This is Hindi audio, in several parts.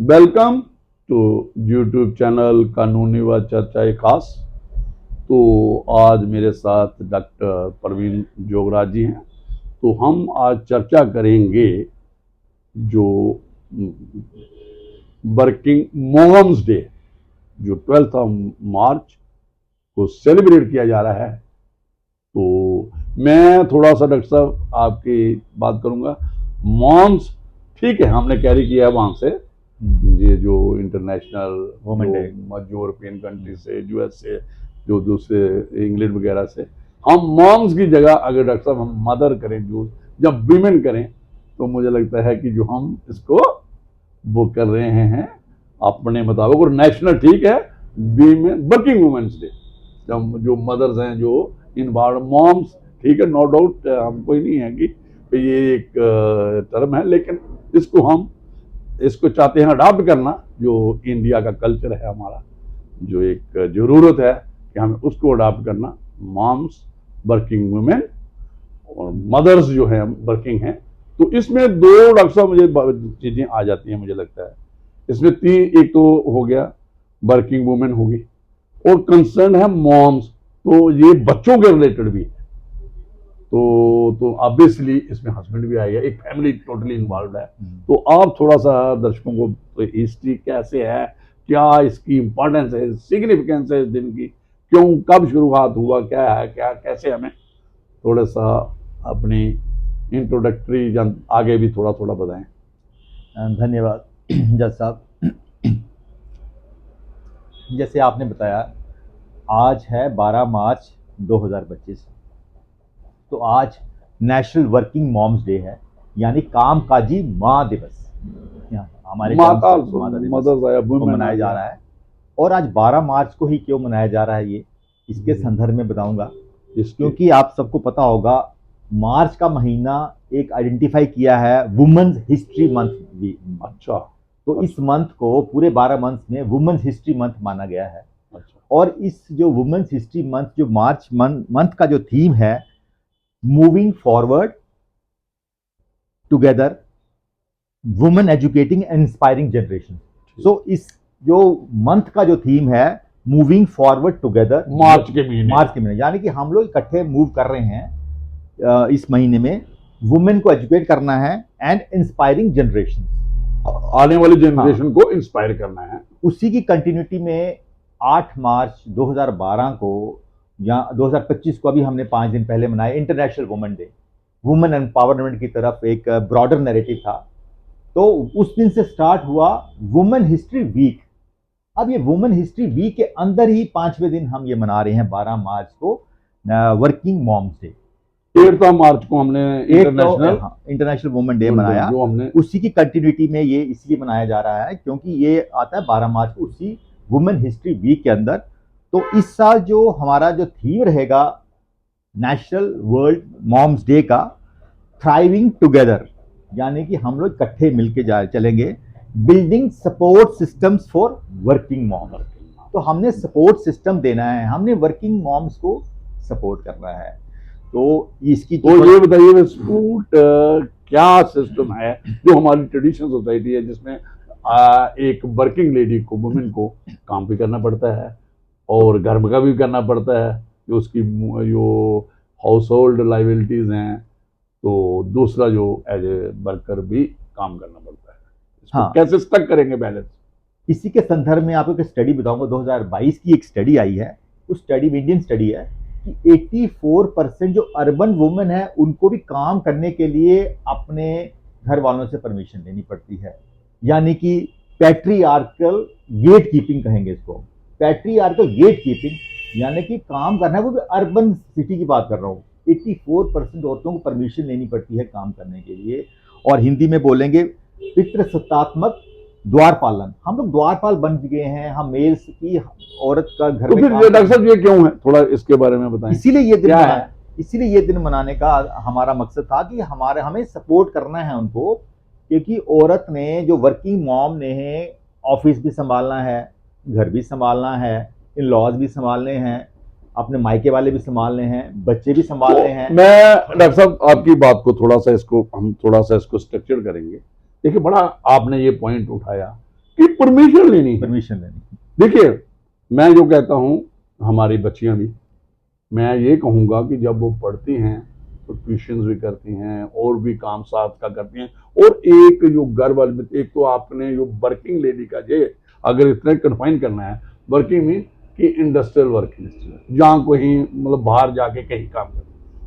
वेलकम टू यूट्यूब चैनल कानूनी व चर्चाएं खास। तो आज मेरे साथ डॉक्टर प्रवीण जोगराज जी हैं। तो हम आज चर्चा करेंगे जो वर्किंग मोम्स डे जो 12 मार्च को सेलिब्रेट किया जा रहा है। तो मैं थोड़ा सा डॉक्टर साहब आपकी बात करूंगा। मॉम्स ठीक है, हमने कैरी किया है वहाँ से ये जो इंटरनेशनल जो यूरोपियन कंट्री से, यूएस से, जो दूसरे इंग्लैंड वगैरह से, हम मॉम्स की जगह अगर डॉक्टर साहब हम मदर करें, जो जब वीमेन करें, तो मुझे लगता है कि जो हम इसको वो कर रहे हैं अपने मुताबिक। और नेशनल ठीक है, वीमेन वर्किंग वुमेन्स डे, जब जो मदर्स हैं जो इन्वॉल्व, मॉम्स ठीक है, नो डाउट, हम कोई नहीं है कि ये एक टर्म है, लेकिन इसको चाहते हैं अडॉप्ट करना, जो इंडिया का कल्चर है हमारा, जो एक ज़रूरत है कि हमें उसको अडॉप्ट करना। मॉम्स वर्किंग वुमेन और मदर्स जो है वर्किंग हैं। तो इसमें दो डॉक्टर साहब मुझे चीज़ें आ जाती हैं, मुझे लगता है इसमें तीन। एक तो हो गया वर्किंग वुमेन होगी, और कंसर्न है मॉम्स, तो ये बच्चों के रिलेटेड भी है। तो ऑब्वियसली इसमें हस्बैंड भी आएगा, एक फैमिली टोटली इन्वॉल्व है। तो आप थोड़ा सा दर्शकों को तो हिस्ट्री कैसे है, क्या इसकी इंपॉर्टेंस है, सिग्निफिकेंस है इस दिन की, क्यों, कब शुरुआत हुआ, क्या है, क्या कैसे, हमें थोड़ा सा अपनी इंट्रोडक्टरी आगे भी थोड़ा थोड़ा बताएं। धन्यवाद जज साहब। जैसे आपने बताया, आज है 12 मार्च 2025। तो आज नेशनल वर्किंग मॉम्स डे है, यानी कामकाजी माँ दिवस। हमारे मदर्स को मनाया जा रहा है। और आज 12 मार्च को ही क्यों मनाया जा रहा है, ये इसके संदर्भ में बताऊंगा। क्योंकि आप सबको पता होगा, मार्च का महीना एक आइडेंटिफाई किया है वुमेन्स हिस्ट्री मंथ भी। अच्छा। तो इस मंथ को पूरे 12 मंथ में वुमेन्स हिस्ट्री मंथ माना गया है। अच्छा। और इस जो वुमेन्स हिस्ट्री मंथ, जो मार्च मंथ का जो थीम है, moving forward together, women educating and inspiring generation. So इस जो मंथ का जो थीम है, मूविंग फॉरवर्ड टुगेदर, मार्च के महीने, यानी कि हम लोग इकट्ठे मूव कर रहे हैं इस महीने में। वुमेन को एजुकेट करना है एंड इंस्पायरिंग जनरेशन, आने वाली जनरेशन को इंस्पायर करना है। उसी की कंटिन्यूटी में 8 मार्च 2012 को या 2025 को, अभी हमने 5 दिन पहले मनाया international women day. Women empowerment की तरफ एक ब्रॉडर नैरेटिव था। तो उस दिन से स्टार्ट हुआ वुमेन हिस्ट्री वीक। अब ये वुमेन हिस्ट्री वीक के अंदर ही 5वें दिन हम ये मना रहे हैं 12 मार्च को वर्किंग मॉम्स डे। 8 मार्च को हमने इंटरनेशनल वुमेन डे मनाया। जो हमने उसी की कंटिन्यूटी में ये इसलिए मनाया जा रहा है क्योंकि ये आता है 12 मार्च को, उसी वुमेन हिस्ट्री वीक के अंदर। तो इस साल जो हमारा जो थीम रहेगा नेशनल वर्ल्ड मॉम्स डे का, थ्राइविंग टुगेदर, यानी कि हम लोग इकट्ठे मिलके चलेंगे, building support systems for working mom. तो हमने सपोर्ट सिस्टम देना है, हमने वर्किंग मॉम्स को सपोर्ट करना है। तो इसकी तो ये बताइए सपोर्ट क्या सिस्टम है जो हमारी ट्रेडिशनल सोसाइटी है, जिसमें एक वर्किंग लेडी को, वुमेन को काम भी करना पड़ता है और घर का भी करना पड़ता है, कि उसकी जो हाउस होल्ड लाइबिलिटीज हैं, तो दूसरा जो एज ए वर्कर भी काम करना पड़ता है। हाँ। कैसे स्टक करेंगे बैलेंस? इसी के संदर्भ में आपको एक स्टडी बताऊंगा। 2022 की एक स्टडी आई है। उस स्टडी में, इंडियन स्टडी है, कि 84% जो अर्बन वुमेन है उनको भी काम करने के लिए अपने घर वालों से परमिशन लेनी पड़ती है। यानी कि पैट्रियार्कल गेट कीपिंग कहेंगे इसको। पैट्रियार्कल गेट कीपिंग यानी कि काम करना है, वो भी अर्बन सिटी की बात कर रहा हूँ। 84% औरतों को परमिशन लेनी पड़ती है काम करने के लिए। और हिंदी में बोलेंगे पितृसत्तात्मक द्वारपालन। हम लोग द्वारपाल बन गए हैं, हम मेल्स की औरत का घर। तो फिर डॉक्टर साहब ये क्यों है, थोड़ा इसके बारे में बताएं। इसीलिए ये दिन मनाने का हमारा मकसद था कि हमें सपोर्ट करना है उनको, क्योंकि औरत ने, जो वर्किंग मॉम ने, ऑफिस भी संभालना है, घर भी संभालना है, इन लॉज भी संभालने हैं, अपने मायके वाले भी संभालने हैं, बच्चे भी संभालने हैं। मैं डॉक्टर साहब आपकी बात को थोड़ा सा इसको स्ट्रक्चर करेंगे। देखिए, बड़ा आपने ये पॉइंट उठाया कि परमिशन लेनी है। परमिशन लेनी। देखिए, मैं जो कहता हूँ, हमारी बच्चियां भी, मैं ये कहूँगा कि जब वो पढ़ती हैं तो ट्यूशन्स भी करती हैं और भी काम साथ का करती हैं। और एक जो घर वाले, एक तो आपने जो वर्किंग लेडी का ये अगर इतना कन्फाइन करना है वर्किंग में कि इंडस्ट्रियल वर्किंग, जहाँ कहीं मतलब बाहर जाके कहीं काम करना,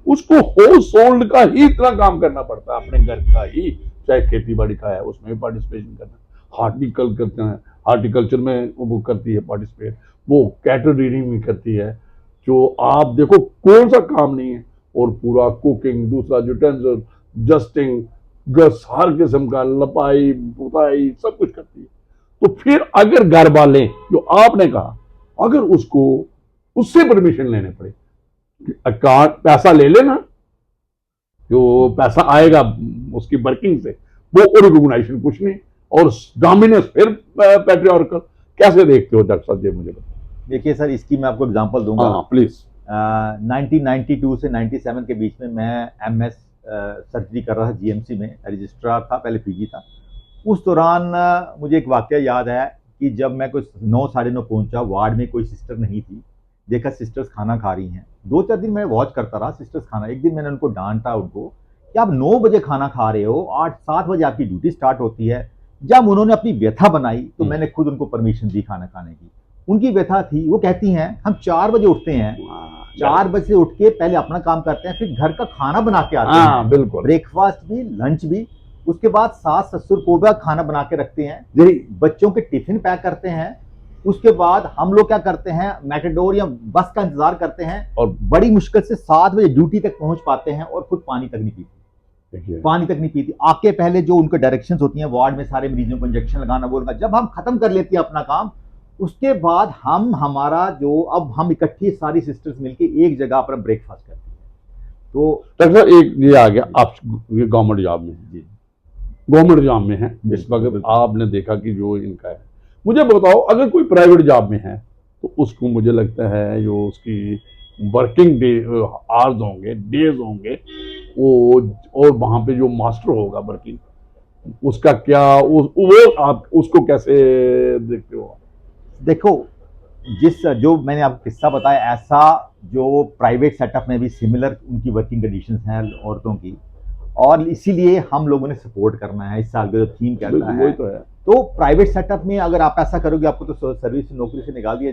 उसको हाउस होल्ड का ही इतना काम करना पड़ता है, अपने घर का ही, चाहे खेती बाड़ी का है उसमें भी पार्टिसिपेशन करना, हार्टिकल करते हैं, हार्टिकल्चर में वो करती है पार्टिसिपेट, वो कैटल रीडिंग भी करती है, जो आप देखो कौन सा काम नहीं है। और पूरा कुकिंग, दूसरा यूटेंसिल, जस्टिंग, गस, हर किस्म का लपाई पुताई सब कुछ करती है। तो फिर अगर घर वाले, जो आपने कहा, अगर उसको उससे परमिशन लेने पड़े, अकाउंट पैसा ले लेना, जो पैसा आएगा उसकी वर्किंग से, वो रिकॉग्नाइजेशन कुछ नहीं, और डोमिनेंस फिर पैट्रियार्कल। कैसे देखते हो डॉक्टर साहब, ये मुझे बताओ। देखिए सर, इसकी मैं आपको एग्जांपल दूंगा। हाँ प्लीज। 1992 से 97 के बीच में मैं एमएस सर्जरी कर रहा था जीएमसी में, रजिस्ट्रार था, पहले पीजी था। उस दौरान मुझे एक वाकया याद है कि जब मैं कुछ 9 साढ़े 9 पहुंचा, वार्ड में कोई सिस्टर नहीं थी, देखा सिस्टर्स खाना खा रही हैं। 2-4 दिन मैं वॉच करता रहा सिस्टर्स खाना। एक दिन मैंने उनको डांटा उनको कि आप 9 बजे खाना खा रहे हो, 8-7 बजे आपकी ड्यूटी स्टार्ट होती है। जब उन्होंने अपनी व्यथा बनाई तो मैंने खुद उनको परमिशन दी खाना खाने की। उनकी व्यथा थी, वो कहती हैं हम 4 बजे उठते हैं, 4 बजे से उठ के पहले अपना काम करते हैं, फिर घर का खाना बना के आते हैं, बिल्कुल, ब्रेकफास्ट भी, लंच भी, उसके बाद सास ससुर को भी खाना बना के रखते हैं, बच्चों के टिफिन पैक करते हैं। उसके बाद हम लोग क्या करते हैं, मैटाडोर या बस का इंतजार करते हैं और बड़ी मुश्किल से 7 बजे ड्यूटी तक पहुंच पाते हैं और खुद पानी तक नहीं पीते, पानी तक नहीं पीती। आके पहले जो उनके डायरेक्शंस होती हैं वार्ड में सारे मरीजों को इंजेक्शन लगाना बोलना, जब हम खत्म कर लेती हैं अपना काम, उसके बाद हम हमारा जो अब हम इकट्ठी सारी सिस्टर्स मिलके एक जगह पर ब्रेकफास्ट करते हैं। तो डॉक्टर एक ये आ गया, आप ये गवर्नमेंट जॉब में जी, गवर्नमेंट जॉब में है इस वक्त, आपने देखा कि जो इनका है। मुझे बताओ, अगर कोई प्राइवेट जॉब में है तो उसको मुझे लगता है जो उसकी वर्किंग डे आवर्स होंगे, डेज होंगे, वो और वहाँ पे जो मास्टर होगा वर्किंग, उसका क्या वो आप उसको कैसे देखते हो? देखो, जो मैंने आपको किस्सा बताया, ऐसा जो प्राइवेट सेटअप में भी सिमिलर उनकी वर्किंग कंडीशंस हैं औरतों की, और इसीलिए हम लोगों ने सपोर्ट करना है। इस साल का जो थीम कहता है, तो प्राइवेट सेटअप में अगर आप ऐसा करोगे आपको तो सर्विस से, नौकरी से निकाल दिया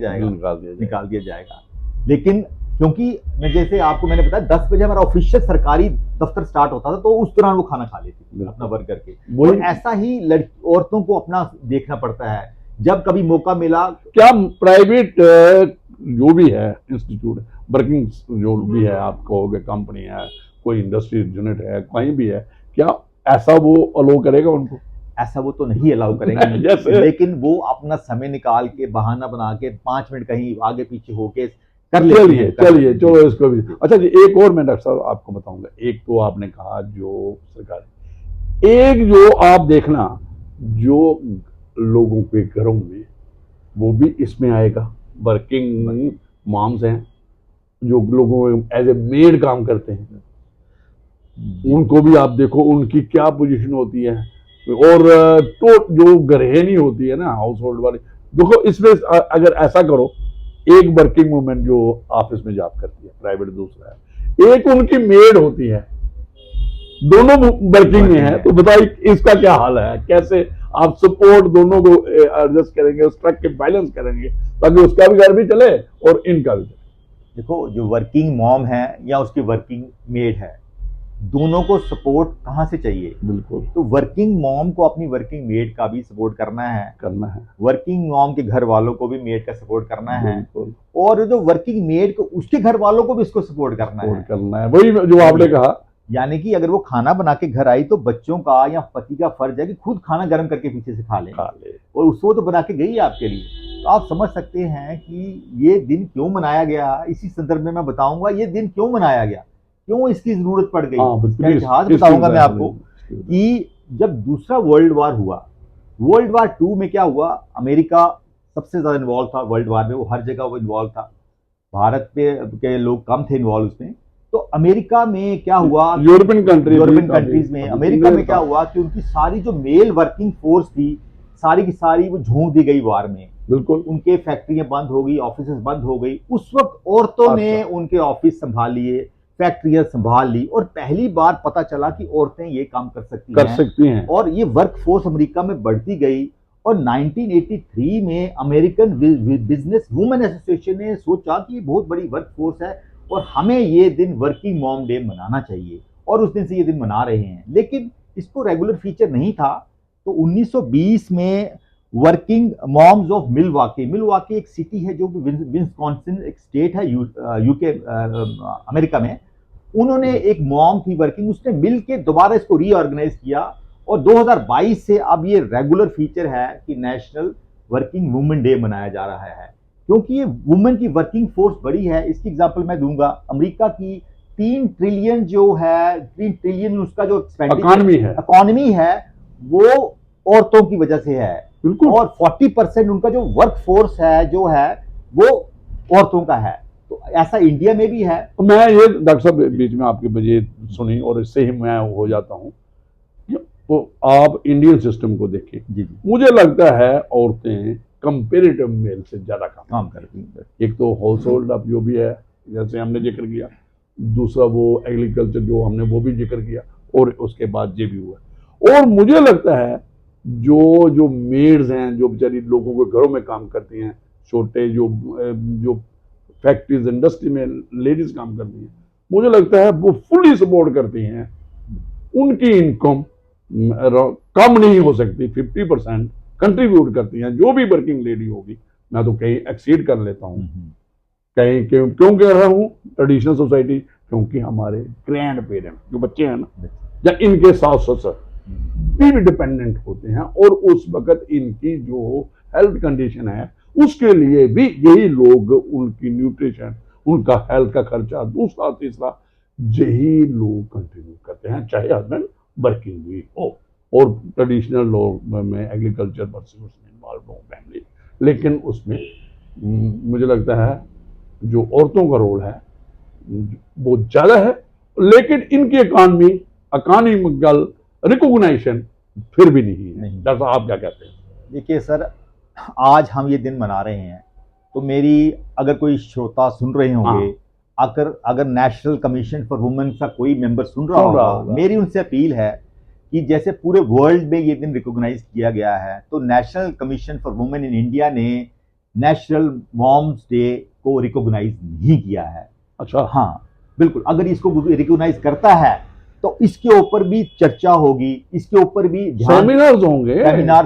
जाएगा। लेकिन क्योंकि मैं जैसे आपको मैंने बताया 10 बजे हमारा ऑफिशियल सरकारी दफ्तर स्टार्ट होता था, तो उस दौरान वो खाना खा लेती थी अपना वर्क करके। और ऐसा ही औरतों को अपना देखना पड़ता है, जब कभी मौका मिला। क्या प्राइवेट जो भी है इंस्टीट्यूट वर्किंग जो भी है, आप कहोगे कंपनी है, कोई इंडस्ट्री यूनिट है, कहीं भी है, क्या ऐसा वो अलाउ करेगा उनको? ऐसा वो तो नहीं अलाउ करेंगे लेकिन वो अपना समय निकाल के, बहाना बना के 5 मिनट कहीं आगे पीछे होके कर लेते। चलिए चलो इसको भी। अच्छा जी, एक और मैं डॉक्टर साहब आपको बताऊंगा। एक तो आपने कहा जो सरकारी, एक जो आप देखना जो लोगों के घरों में, वो भी इसमें आएगा, वर्किंग मॉम्स हैं जो लोगों एज ए मेड काम करते हैं, उनको भी आप देखो उनकी क्या पोजीशन होती है। और तो जो गृहिणी होती है ना, हाउस होल्ड वाली, देखो इसमें अगर ऐसा करो, एक वर्किंग वुमेन जो ऑफिस में जॉब करती है प्राइवेट, दूसरा है एक उनकी मेड होती है, दोनों वर्किंग में है, तो बताइए इसका क्या हाल है? कैसे आप सपोर्ट दोनों को एडजस्ट करेंगे, उस ट्रक के बैलेंस करेंगे ताकि उसका भी घर भी चले और इनका भी चले? देखो, जो वर्किंग मॉम है या उसकी वर्किंग मेड है, दोनों को सपोर्ट कहाँ से चाहिए? बिल्कुल। तो वर्किंग मॉम को अपनी वर्किंग मेड का भी सपोर्ट करना है, वर्किंग मॉम के घर वालों को भी मेड का सपोर्ट करना है, और जो वर्किंग मेड को उसके घर वालों को भी इसको सपोर्ट करना है। वही जो आपने कहा, यानी कि अगर वो खाना बना के घर आई तो बच्चों का या पति का फर्ज है कि खुद खाना गर्म करके पीछे से खा ले, और उसको तो बना के गई है आपके लिए। तो आप समझ सकते हैं कि ये दिन क्यों मनाया गया। इसी संदर्भ में मैं बताऊंगा ये दिन क्यों मनाया गया, क्यों इसकी जरूरत पड़ गई। इतिहास बताऊंगा मैं आपको कि जब दूसरा वर्ल्ड वार हुआ, वर्ल्ड वार 2 में क्या हुआ, अमेरिका सबसे ज्यादा इन्वॉल्व था वर्ल्ड वार में, वो हर जगह वो इन्वॉल्व था, भारत के लोग कम थे इन्वॉल्व उसमें। तो अमेरिका में क्या हुआ, यूरोपियन कंट्रीज में, अमेरिका में क्या हुआ कि उनकी सारी जो मेल वर्किंग फोर्स थी सारी की सारी वो झोंक दी गई वार में। बिल्कुल। उनके फैक्ट्रियां बंद हो गई, ऑफिस बंद हो गई। उस वक्त औरतों ने उनके ऑफिस संभाल लिए, फैक्ट्रियां संभाल ली, और पहली बार पता चला कि औरतें ये काम कर सकती हैं। और ये वर्क फोर्स अमेरिका में बढ़ती गई। और 1983 में अमेरिकन बिजनेस वुमेन एसोसिएशन ने सोचा कि ये बहुत बड़ी वर्क फोर्स है और हमें ये दिन वर्किंग मॉम डे मनाना चाहिए, और उस दिन से ये दिन मना रहे हैं। लेकिन इसको रेगुलर फीचर नहीं था। तो 1920 में वर्किंग मॉम्स ऑफ मिलवाकी एक सिटी है जो विस्कॉन्सिन एक स्टेट है यूके अमेरिका में। उन्होंने एक मॉम थी वर्किंग, उसने मिल के दोबारा इसको रीऑर्गेनाइज किया, और 2022 से अब ये रेगुलर फीचर है कि नेशनल वर्किंग वुमेन डे मनाया जा रहा है। क्योंकि ये वुमेन की वर्किंग फोर्स बड़ी है। इसकी एग्जांपल मैं दूंगा, अमेरिका की 3 ट्रिलियन जो है, 3 ट्रिलियन उसका जो इकोनॉमी है वो औरतों की वजह से है। बिल्कुल। और 40% उनका जो वर्क फोर्स है जो है वो औरतों का है। तो ऐसा इंडिया में भी है। तो मैं ये डॉक्टर साहब बीच में आपकी वजह सुनी और इससे ही मैं हो जाता हूँ। तो आप इंडियन सिस्टम को देखें, मुझे लगता है औरतें कंपेरेटिव मेल से ज्यादा काम करती हैं। एक तो हाउस होल्ड अब जो भी है जैसे हमने जिक्र किया, दूसरा वो एग्रीकल्चर जो हमने वो भी जिक्र किया, और उसके बाद ये भी हुआ। और मुझे लगता है जो मेड्स हैं जो बेचारी लोगों के घरों में काम करती हैं, छोटे जो फैक्ट्रीज इंडस्ट्री में लेडीज काम करती हैं, मुझे लगता है वो फुली सपोर्ट करती हैं। उनकी इनकम कम नहीं हो सकती, 50% कंट्रीब्यूट करती हैं। जो भी वर्किंग लेडी होगी, मैं तो कहीं एक्सीड कर लेता हूँ। कहीं क्यों कह रहा हूँ ट्रेडिशनल सोसाइटी, क्योंकि हमारे ग्रैंड पेरेंट्स जो बच्चे हैं ना, या इनके सास ससुर भी डिपेंडेंट होते हैं, और उस वक्त इनकी जो हेल्थ कंडीशन है उसके लिए भी यही लोग उनकी न्यूट्रिशन, उनका हेल्थ का खर्चा, दूसरा तीसरा यही लोग कंट्रीब्यूट करते हैं, चाहे हस्बैंड वर्किंग भी हो। और ट्रेडिशनल लोग में एग्रीकल्चर परस्यूट्स में इन्वॉल्व हो फैमिली, लेकिन उसमें मुझे लगता है जो औरतों का रोल है वो ज़्यादा है। लेकिन इनकी इकोनॉमिकल रिकॉग्निशन फिर भी नहीं है। डॉक्टर साहब आप क्या कहते हैं? देखिए सर, आज हम ये दिन मना रहे हैं, तो मेरी अगर कोई श्रोता सुन रहे होंगे, अगर नेशनल कमीशन फॉर वुमेन का कोई मेंबर सुन रहा होगा, मेरी उनसे अपील है कि जैसे पूरे वर्ल्ड में ये दिन रिकॉग्नाइज किया गया है, तो national commission for women in India ने नेशनल मॉम्स डे को रिकॉग्नाइज नहीं किया है। अच्छा। हाँ बिल्कुल, अगर इसको रिकॉग्नाइज करता है तो इसके ऊपर भी चर्चा होगी, इसके ऊपर भी सेमिनार्स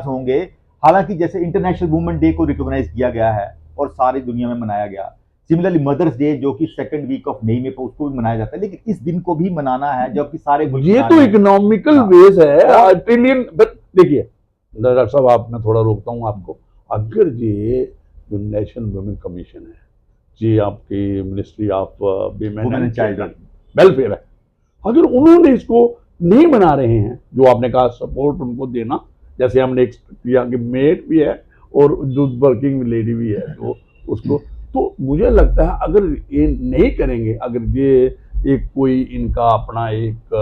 होंगे। हालांकि जैसे इंटरनेशनल वुमेन डे को रिकॉग्नाइज किया गया है और सारी दुनिया में मनाया गया, सिमिलरली मदर्स डे जो कि 2nd वीक ऑफ मई में उसको भी मनाया जाता है, लेकिन इस दिन को भी मनाना है जबकि सारे ये तो इकोनॉमिकल बेस है ट्रिलियन। देखिए डॉक्टर साहब, आप मैं थोड़ा रोकता हूँ आपको। अगर ये जो नेशनल वुमेन कमीशन है, जी आपकी ministry of women and child welfare है, अगर उन्होंने इसको नहीं बना रहे हैं, जो आपने कहा सपोर्ट उनको देना, जैसे हमने किया कि मेड भी है और जो वर्किंग लेडी भी है तो उसको, तो मुझे लगता है अगर ये नहीं करेंगे, अगर ये एक कोई इनका अपना एक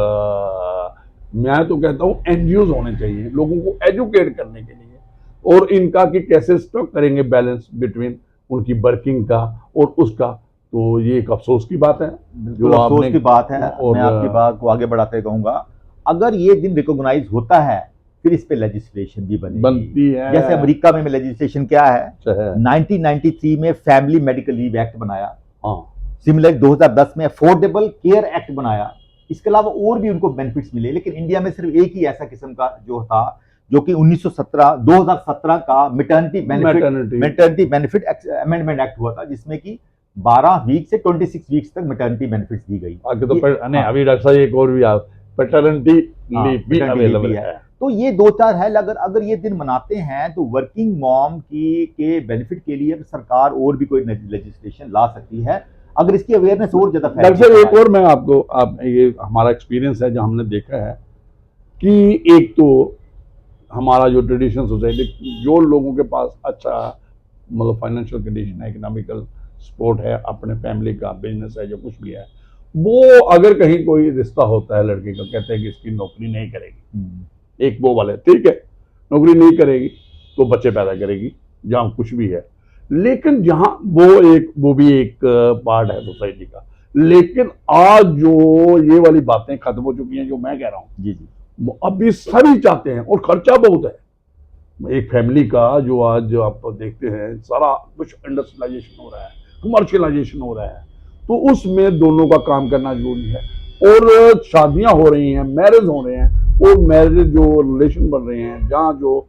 मैं तो कहता हूँ एनजीओज होने चाहिए लोगों को एजुकेट करने के लिए, और इनका कि कैसे स्टॉक करेंगे बैलेंस बिटवीन उनकी वर्किंग का और उसका। तो ये एक अफसोस की बात है, जो अफसोस की बात है। और मैं आपकी बात को आगे बढ़ाते कहूंगा, अगर ये दिन रिकॉग्नाइज होता है फिर इस पे लेजिस्लेशन भी बनती है। जैसे अमेरिका में लेजिस्लेशन क्या है, 1993 में फैमिली मेडिकल लीव एक्ट बनाया, सिमिलर 2010 में अफोर्डेबल केयर एक्ट बनाया। इसके अलावा और भी उनको बेनिफिट्स मिले, लेकिन इंडिया में सिर्फ एक ही ऐसा किस्म का जो था, जो कि 2017 का मैटरनिटी बेनिफिट अमेंडमेंट एक्ट हुआ था, जिसमें कि 12 वीक से 26 वीक्स तक मैटरनिटी बेनिफिट्स दी गई। अभी डॉक्टर साहब एक और भी पैटर्निटी लीव भी अवेलेबल है। तो ये 2-4 है। अगर ये दिन मनाते हैं तो वर्किंग मॉम के बेनिफिट के लिए सरकार और भी कोई लेजिस्लेशन ला सकती है, अगर इसकी अवेयरनेस और ज्यादा फैले। डॉक्टर एक और मैं आपको ये हमारा एक्सपीरियंस है जो हमने देखा है कि एक तो हमारा जो ट्रेडिशनल सोसाइटी, जो लोगों के पास अच्छा मतलब फाइनेंशियल कंडीशन है, इकोनॉमिकल सपोर्ट है, अपने फैमिली का बिजनेस है, जो कुछ भी है, वो अगर कहीं कोई रिश्ता होता है लड़के का, कहते हैं कि इसकी नौकरी नहीं करेगी, एक वो वाले ठीक है नौकरी नहीं करेगी, तो बच्चे पैदा करेगी, जहाँ कुछ भी है। लेकिन जहाँ वो भी एक पार्ट है सोसाइटी का। लेकिन आज जो ये वाली बातें खत्म हो चुकी हैं, जो मैं कह रहा हूँ, जी जी, अभी सभी चाहते हैं, और खर्चा बहुत है। एक फैमिली का जो आज आप देखते हैं, सारा कुछ इंडस्ट्रियलाइजेशन हो रहा है, कमर्शियलाइजेशन हो रहा है, तो उसमें दोनों का काम करना जरूरी है। और शादियां हो रही हैं, मैरिज हो रहे हैं, और मैरिज जो रिलेशन बन रहे हैं, जहाँ जो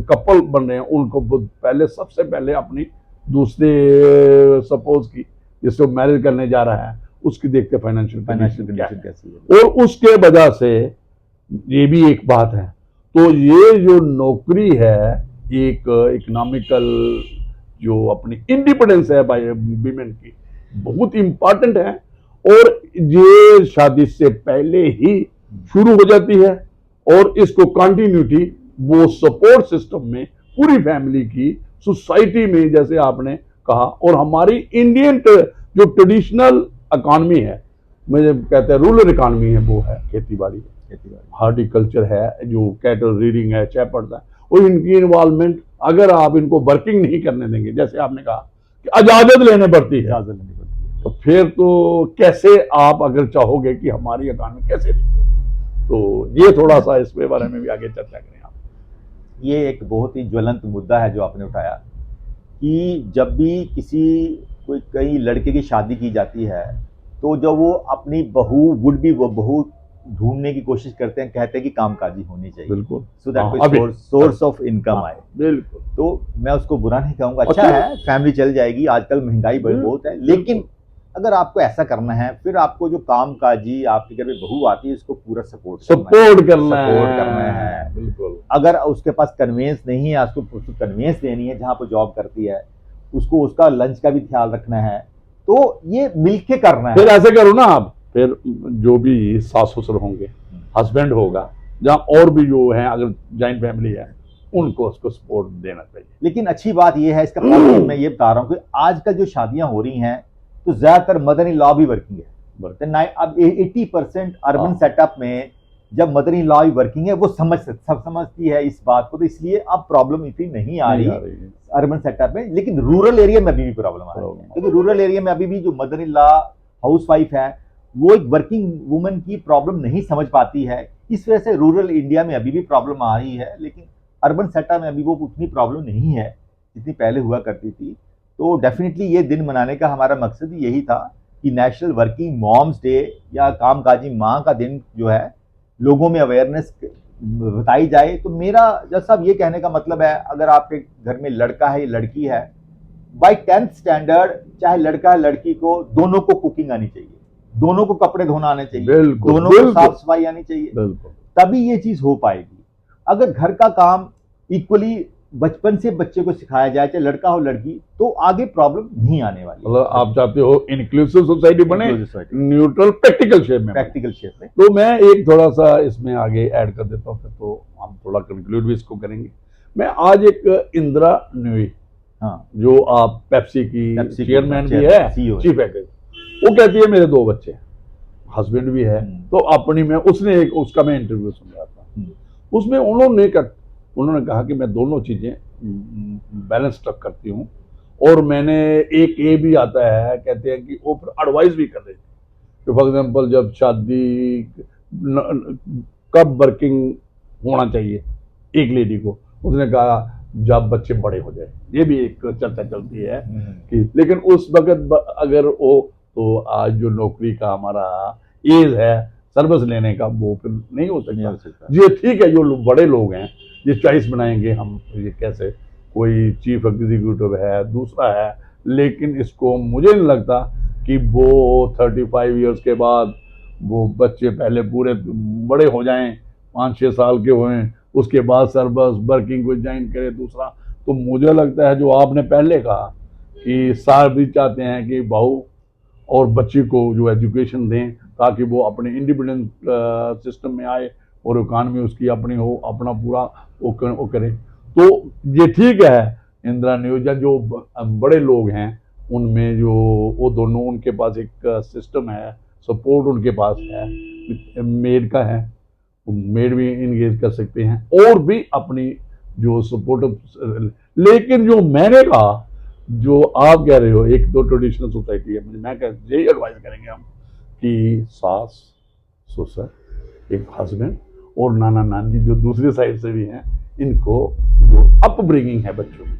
कपल बन रहे हैं, उनको पहले सबसे पहले अपनी दूसरे सपोज की जिसको मैरिज करने जा रहा है उसकी देखते फाइनेंशियल कंडीशन कैसी है। और उसके वजह से ये भी एक बात है। तो ये जो नौकरी है, एक इकोनॉमिकल जो अपनी इंडिपेंडेंस है बाय वीमेन की, बहुत इंपॉर्टेंट है। और ये शादी से पहले ही शुरू हो जाती है, और इसको कंटिन्यूटी वो सपोर्ट सिस्टम में पूरी फैमिली की, सोसाइटी में, जैसे आपने कहा। और हमारी इंडियन जो ट्रेडिशनल इकॉनमी है, मुझे कहते हैं रूरल इकॉनमी है, वो है खेती बाड़ी, हार्टिकल्चर है, जो कैटल रीडिंग है, शेपर्ड्स है, और इनकी इन्वॉल्वमेंट अगर आप इनको वर्किंग नहीं करने देंगे, जैसे आपने कहा कि इजाजत लेने पड़ती है, तो फिर तो कैसे आप अगर चाहोगे कि हमारी इकॉनमी कैसे रहे। तो ये थोड़ा सा इसके बारे में भी आगे चर्चा करें आप। ये एक बहुत ही ज्वलंत मुद्दा है जो आपने उठाया कि जब भी कोई कई लड़के की शादी की जाती है, तो जब वो अपनी वुड बी बहू ढूंढने की कोशिश करते हैं, कहते हैं कि कामकाजी होनी चाहिए, बिल्कुल, सो दैट कोई सोर्स ऑफ इनकम आए। बिल्कुल, तो मैं उसको बुरा नहीं कहूंगा, अच्छा है, फैमिली चल जाएगी, आजकल महंगाई बहुत है। लेकिन अगर आपको ऐसा करना है, फिर आपको जो कामकाजी आपके घर में बहू आती है, उसको पूरा सपोर्ट करना है। बिल्कुल। अगर उसके पास कन्वेंस नहीं है, उसको कन्वेंस देनी है जहाँ पर जॉब करती है, उसको उसका लंच का भी ख्याल रखना है, तो ये मिलके करना है। फिर ऐसे करो ना आप, फिर जो भी सास ससुर होंगे, हस्बैंड होगा, जहाँ और भी जो है, अगर जॉइंट फैमिली है, उनको उसको सपोर्ट देना चाहिए। लेकिन अच्छी बात यह है, इसका पॉजिटिव मैं ये बता रहा हूँ कि आजकल जो शादियां हो रही हैं, तो ज्यादातर मदर इन लॉ भी वर्किंग है। अब 80% अर्बन सेटअप में जब मदर इन लॉ भी वर्किंग है, वो समझती है इस बात को, तो इसलिए अब प्रॉब्लम इतनी नहीं आ रही अर्बन सेटअप में। लेकिन रूरल एरिया में अभी भी प्रॉब्लम आ रही है, क्योंकि रूरल एरिया में अभी भी जो mother in law house wife है, वो एक वर्किंग वुमन की प्रॉब्लम नहीं समझ पाती है। इस वजह से रूरल इंडिया में अभी भी प्रॉब्लम आ रही है, लेकिन अर्बन सेक्टर में अभी वो उतनी प्रॉब्लम नहीं है जितनी पहले हुआ करती थी। तो डेफिनेटली ये दिन मनाने का हमारा मकसद यही था कि नेशनल वर्किंग मॉम्स डे या कामकाजी माँ का दिन जो है, लोगों में अवेयरनेस बताई जाए। तो मेरा जज साहब ये कहने का मतलब है, अगर आपके घर में लड़का है या लड़की है, बाय 10th स्टैंडर्ड, चाहे लड़का है लड़की को, दोनों को कुकिंग आनी चाहिए, दोनों को कपड़े धोना आने चाहिए, दोनों को साफ सफाई आनी चाहिए, तभी ये चीज हो पाएगी। अगर घर का काम इक्वली बचपन से बच्चे को सिखाया जाए, चाहे लड़का हो लड़की, तो आगे प्रॉब्लम नहीं आने वाली। मतलब आप चाहते हो इंक्लूसिव सोसाइटी बने, न्यूट्रल प्रैक्टिकल शेप में। तो मैं एक थोड़ा सा इसमें आगे ऐड कर देता हूँ, तो हम थोड़ा कंक्लूड भी इसको करेंगे। मैं आज एक इंदिरा न्यूई, जो आप पेप्सी की चेयरमैन भी है, चीफ एग्जीक्यूटिव, वो कहती है मेरे 2 बच्चे, हस्बैंड भी है, तो अपनी में उसने एक उसका मैं इंटरव्यू सुन रहा था, उसमें उन्होंने कहा कि मैं दोनों चीजें बैलेंस तक करती हूँ। और मैंने एक ये भी आता है, कहते हैं कि वो फिर एडवाइस भी कर रहे थे कि फॉर एग्जाम्पल जब शादी कब वर्किंग होना चाहिए एक लेडी को, उसने कहा जब बच्चे बड़े हो जाए। ये भी एक चर्चा चलती है कि, लेकिन उस वक्त अगर वो, तो आज जो नौकरी का हमारा एज है सर्विस लेने का, वो फिर नहीं हो सकता। ये ठीक है, जो बड़े लोग हैं ये चॉइस बनाएंगे हम, ये कैसे, कोई चीफ एग्जीक्यूटिव है, दूसरा है, लेकिन इसको मुझे नहीं लगता कि वो 35 इयर्स के बाद वो बच्चे पहले पूरे बड़े हो जाएं, 5-6 साल के हों, उसके बाद सर्विस वर्किंग को ज्वाइन करे दूसरा। तो मुझे लगता है जो आपने पहले कहा कि सार भी चाहते हैं कि बहू और बच्ची को जो एजुकेशन दें, ताकि वो अपने इंडिपेंडेंट सिस्टम में आए और इकॉनमी उसकी अपनी हो, अपना पूरा वो करे। तो ये ठीक है, इंदिरा न्यूई जो बड़े लोग हैं उनमें जो वो दोनों, उनके पास एक सिस्टम है, सपोर्ट उनके पास है, मेड का है, मेड भी इंगेज कर सकते हैं, और भी अपनी जो सपोर्टिव, लेकिन जो मैंने कहा, जो आप कह रहे हो, एक दो ट्रेडिशनल सोसाइटी है, मैं कह यही एडवाइस करेंगे हम कि सास ससुर, एक हस्बैंड और नाना नानी जो दूसरी साइड से भी हैं, इनको जो अपब्रिंगिंग है बच्चों में,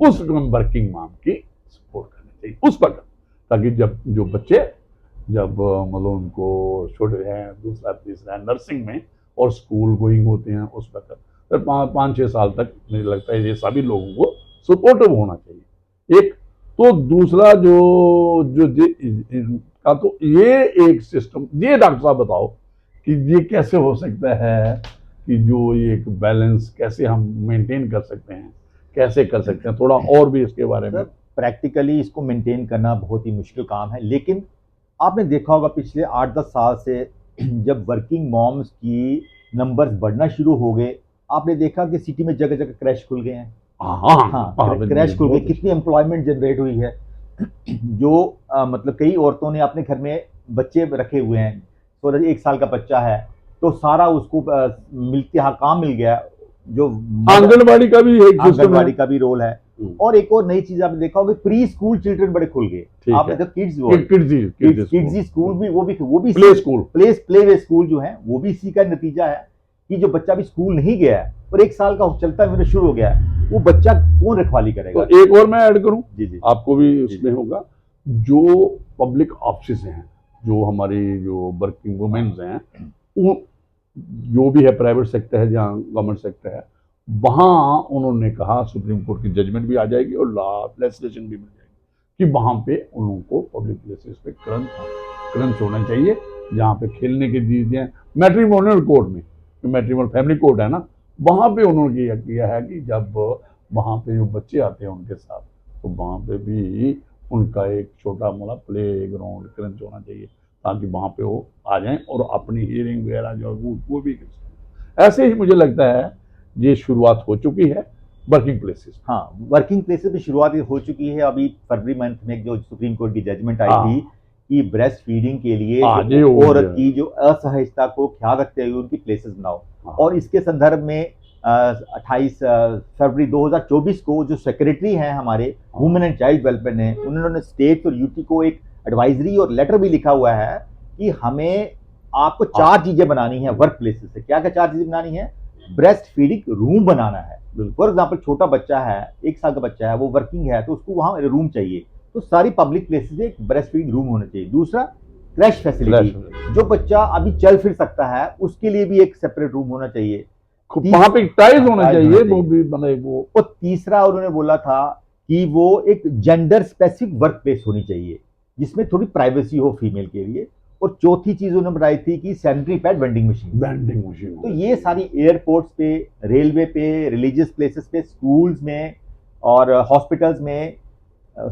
उस वर्किंग माम की सपोर्ट करनी चाहिए उस वक्त, ताकि जब जो बच्चे जब मतलब उनको छोटे हैं, दूसरा तीसरा नर्सिंग में और स्कूल गोइंग होते हैं, उस वक्त फिर 5-6 साल तक मुझे लगता है ये सभी लोगों को सपोर्टिव होना चाहिए। एक तो दूसरा जो जो का तो ये एक सिस्टम, ये डॉक्टर साहब बताओ कि ये कैसे हो सकता है कि जो ये एक बैलेंस कैसे हम मेंटेन कर सकते हैं, कैसे कर सकते हैं, थोड़ा और भी इसके बारे में। प्रैक्टिकली इसको मेंटेन करना बहुत ही मुश्किल काम है, लेकिन आपने देखा होगा पिछले 8-10 साल से जब वर्किंग मॉम्स की नंबर्स बढ़ना शुरू हो गए, आपने देखा कि सिटी में जगह जगह क्रैश खुल गए हैं। हाँ, क्रैश खुल गए, कितनी एम्प्लॉयमेंट जनरेट हुई है। जो मतलब कई औरतों ने अपने घर में बच्चे रखे हुए हैं, तो 1 साल का बच्चा है तो सारा उसको मिलती, हाँ, काम मिल गया। जो आंगनबाड़ी का भी एक आंगनबाड़ी का भी रोल है। और एक और नई चीज आपने देखा होगा, प्री स्कूल चिल्ड्रन बड़े खुल गए। आपने तो किड्स स्कूल भी, वो भी प्ले वे स्कूल जो है, वो भी इसी का नतीजा है कि जो बच्चा भी स्कूल नहीं गया है और 1 साल का चलता फिर शुरू हो गया है, वो बच्चा कौन रखवाली करेगा। तो एक और मैं ऐड करूं, जी, आपको भी उसमें होगा, जो पब्लिक ऑफिस हैं, जो हमारी जो वर्किंग वुमेन्स हैं, वो जो भी है प्राइवेट सेक्टर है जहाँ गवर्नमेंट सेक्टर है, वहाँ उन्होंने कहा, सुप्रीम कोर्ट की जजमेंट भी आ जाएगी और लेजिस्लेशन भी मिल जाएगी कि वहाँ पे उन लोगों को पब्लिक प्लेसेस पे क्रंच होना चाहिए, जहाँ पे खेलने की चीजें, मैट्रिमोनियल कोर्ट में, मैट्रिमोनियल फैमिली कोर्ट है ना, वहाँ पे उन्होंने किया है कि जब वहाँ पे जो बच्चे आते हैं उनके साथ, तो वहाँ पे भी उनका एक छोटा मोटा प्ले ग्राउंड क्रंच होना चाहिए, ताकि वहाँ पे वो आ जाएं और अपनी हियरिंग वगैरह जो वो भी कर सकें। ऐसे ही मुझे लगता है ये शुरुआत हो चुकी है वर्किंग प्लेसेस। हाँ, वर्किंग प्लेसेस में शुरुआत हो चुकी है। अभी फरवरी मंथ में जो सुप्रीम कोर्ट की जजमेंट आई थी कि ब्रेस्ट फीडिंग के लिए औरत की जो असहजता को ख्याल रखते हुए उनकी प्लेसेस बनाओ। और इसके संदर्भ में 28 फरवरी 2024 को जो सेक्रेटरी हैं हमारे वुमेन एंड चाइल्ड डेवलपमेंट ने, उन्होंने स्टेट और यूटी को एक एडवाइजरी और लेटर भी लिखा हुआ है कि हमें आपको 4 चीजें बनानी है वर्क प्लेसेस से। क्या क्या 4 चीजें बनानी है? ब्रेस्ट फीडिंग रूम बनाना है। फॉर एग्जाम्पल, छोटा बच्चा है, 1 साल का बच्चा है, वो वर्किंग है, तो उसको वहां रूम चाहिए, तो सारी पब्लिक प्लेसेस में एक ब्रेस्ट फीडिंग रूम होना चाहिए। दूसरा, क्रैश फैसिलिटी, जो बच्चा अभी चल फिर सकता है उसके लिए भी एक सेपरेट रूम होना चाहिए, वहां पे टाइल्स होना चाहिए, वो भी बने वो। और तीसरा उन्होंने बोला था कि वो एक जेंडर स्पेसिफिक वर्क प्लेस होनी चाहिए जिसमें थोड़ी प्राइवेसी हो फीमेल के लिए। और चौथी चीज उन्होंने बताई थी कि सैनिटरी पैड वेंडिंग मशीन। तो ये सारी एयरपोर्ट्स पे, रेलवे पे, रिलीजियस प्लेसेस पे, स्कूल्स में और हॉस्पिटल्स में,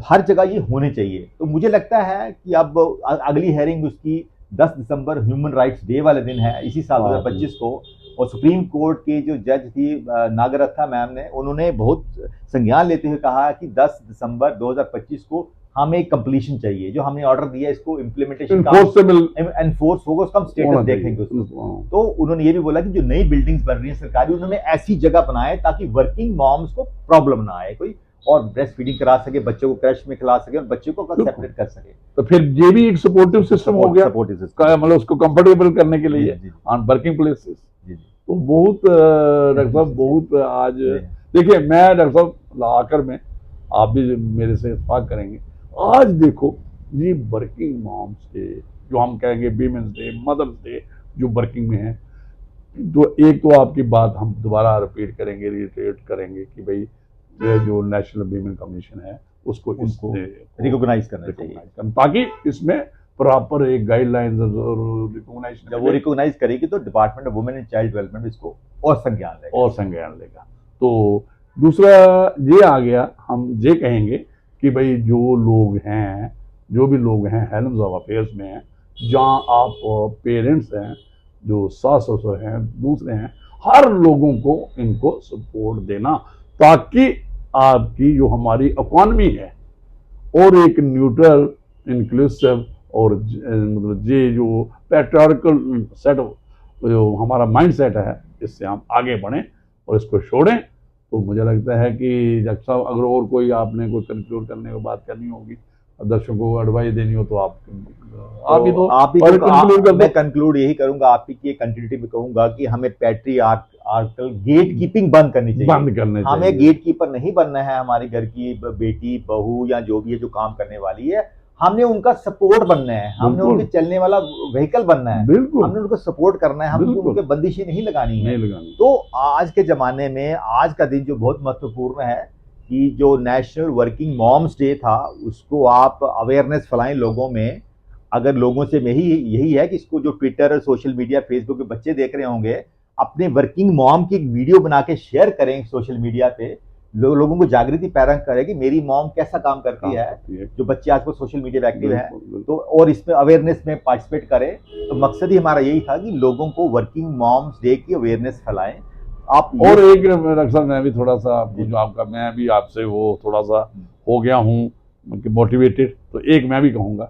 हर जगह ये होने चाहिए। तो मुझे लगता है कि अब अगली हेयरिंग उसकी 10 दिसंबर ह्यूमन राइट्स डे वाले दिन है, इसी साल 2025 को। और सुप्रीम कोर्ट के जो जज थी नागरत्ना मैम ने, उन्होंने बहुत संज्ञान लेते हुए कहा कि 10 दिसंबर 2025 को हमें कंप्लीशन चाहिए, जो हमने ऑर्डर दिया इसको इम्प्लीमेंटेशन एनफोर्स होगा, उसका हम स्टेटस देखेंगे उसको। तो उन्होंने ये भी बोला कि जो नई बिल्डिंग्स बन रही है सरकारी, उन्होंने ऐसी जगह बनाए ताकि वर्किंग मॉम्स को प्रॉब्लम ना आए कोई, और ब्रेस्ट फीडिंग करा सके, बच्चे को क्रैश में खिला सके और बच्चे को सेपरेट कर सके। तो फिर ये भी एक सपोर्टिव सिस्टम हो गया, मतलब उसको कंफर्टेबल करने के लिए ऑन वर्किंग प्लेसेस। तो बहुत डॉक्टर साहब, बहुत आज देखिए, मैं डॉक्टर साहब आकर में आप भी मेरे से इत्तेफाक करेंगे, आज देखो ये वर्किंग मॉम्स डे, जो हम कहेंगे वीमेंस डे, मदर्स डे, जो वर्किंग में है, तो एक तो आपकी बात हम दोबारा रिपीट करेंगे, रिट्रेट करेंगे कि भाई जो नेशनल वीमेन कमीशन है उसको रिकॉग्नाइज करना चाहिए, ताकि इसमें प्रॉपर एक गाइडलाइंस और रिकॉग्नाइजेशन। जब वो रिकॉग्नाइज करेगी तो department of women and child development इसको और संज्ञान लेगा। तो दूसरा ये आ गया, हम ये कहेंगे कि भाई जो लोग हैं, जो भी लोग हैं हेल्थ ऑफ अफेयर्स में हैं, जहाँ आप पेरेंट्स हैं, जो सास ससुर हैं, दूसरे हैं, हर लोगों को इनको सपोर्ट देना, ताकि आपकी जो हमारी इकॉनमी है और एक न्यूट्रल, इंक्लूसिव और मतलब ये जो पैट्रियार्कल सेट, जो हमारा माइंड सेट है, इससे हम आगे बढ़ें और इसको छोड़ें तो मुझे लगता है कि डॉक्टर साहब, अगर और कोई आपने कोई कंक्लूड करने को बात करनी होगी, दर्शकों को एडवाइस देनी हो, तो आप ही तो आप ही और तो कंक्लूड कर मैं दो। कंक्लूड यही करूंगा, आप ही की कंटिन्यूटी में कहूंगा कि हमें पैट्रियार्कल गेट कीपिंग बंद करनी चाहिए। बंद करने हमें चाहिए। गेट कीपर नहीं बनना है हमारे घर की बेटी बहू या जो भी है जो काम करने वाली है, हमने उनका सपोर्ट बनना है, हमने बिल्कुल। उनके चलने वाला व्हीकल बनना है, बिल्कुल हमने उनको सपोर्ट करना है, हमको बिल्कुल। उनके बंदिशें नहीं लगानी है। नहीं लगानी। तो आज के जमाने में आज का दिन जो बहुत महत्वपूर्ण है कि जो नेशनल वर्किंग मॉम्स डे था, उसको आप अवेयरनेस फैलाएं लोगों में। अगर लोगों से यही है कि इसको जो ट्विटर और सोशल मीडिया फेसबुक पे बच्चे देख रहे होंगे, अपने वर्किंग मॉम की एक वीडियो बना के शेयर करें सोशल मीडिया पे, लोगों को जागृति पैदा करें कि मेरी मॉम कैसा काम करती है। जो बच्चे आजकल सोशल मीडिया पे एक्टिव है, तो और इसमें अवेयरनेस में पार्टिसिपेट करें। तो मकसद ही हमारा यही था कि लोगों को वर्किंग मॉम्स डे की अवेयरनेस फैलाएं। आप और एक रक्षण, मैं भी थोड़ा सा जो आपका, मैं भी आपसे वो थोड़ा सा हो गया हूँ मोटिवेटेड, तो एक मैं भी कहूँगा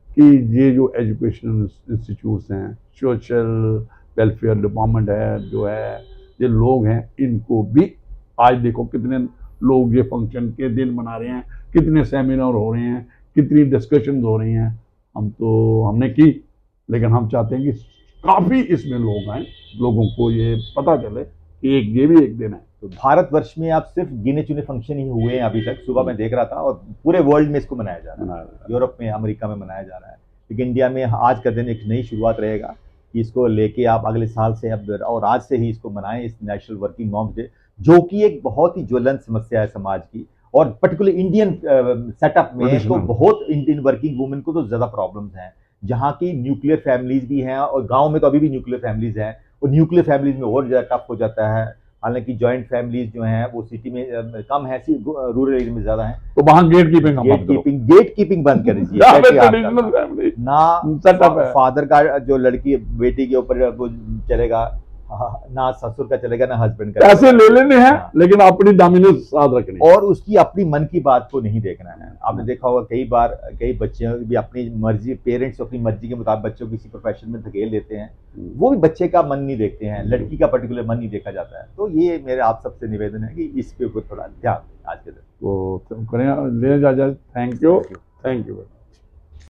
कि ये जो एजुकेशनल इंस्टीट्यूट्स हैं, सोशल वेलफेयर डिपार्टमेंट है जो है, ये लोग हैं, इनको भी आज देखो कितने लोग ये फंक्शन के दिन मना रहे हैं, कितने सेमिनार हो रहे हैं, कितनी डिस्कशन हो रही हैं। हमने की, लेकिन हम चाहते हैं कि काफ़ी इसमें लोग आए, लोगों को ये पता चले कि ये भी एक दिन है। तो भारतवर्ष में आप सिर्फ गिने चुने फंक्शन ही हुए हैं अभी तक, सुबह मैं देख रहा था, और पूरे वर्ल्ड में इसको मनाया जा रहा है। यूरोप में, अमेरिका में मनाया जा रहा है, लेकिन इंडिया में आज का दिन एक नई शुरुआत रहेगा कि इसको लेके आप अगले साल से अब और आज से ही इसको मनाएं, इस नेशनल वर्किंग मॉम्स डे, जो कि एक बहुत ही ज्वलंत समस्या है समाज की। और पर्टिकुलर इंडियन सेटअप में तो बहुत इंडियन वर्किंग वुमेन को तो ज्यादा प्रॉब्लम्स हैं, जहाँ की न्यूक्लियर फैमिलीज भी हैं, और गाँव में तो अभी भी न्यूक्लियर फैमिलीज हैं, और न्यूक्लियर फैमिलीज में और ज्यादा टफ हो जाता है। हालांकि जॉइंट फैमिलीज जो हैं वो सिटी में कम है, रूरल एरिया में ज्यादा है। तो वहाँ गेट कीपिंग बंद कर दीजिए ना, फादर का जो लड़की बेटी के ऊपर वो चलेगा, ना ससुर का चलेगा, ना हस्बैंड का। पैसे ले लेने हैं, लेकिन अपनी डोमिनेंस साथ रखनी, और उसकी अपनी मन की बात को नहीं देखना है। आपने देखा होगा कई बार कई बच्चे भी अपनी मर्जी, पेरेंट्स अपनी मर्जी के मुताबिक बच्चों को किसी प्रोफेशन में धकेल देते हैं, वो भी बच्चे का मन नहीं देखते हैं, लड़की का पर्टिकुलर मन नहीं देखा जाता है। तो ये मेरे आप सबसे निवेदन है कि इस पे ऊपर थोड़ा ध्यान दें आज के दिन। तो करें, ले जा। Thank you.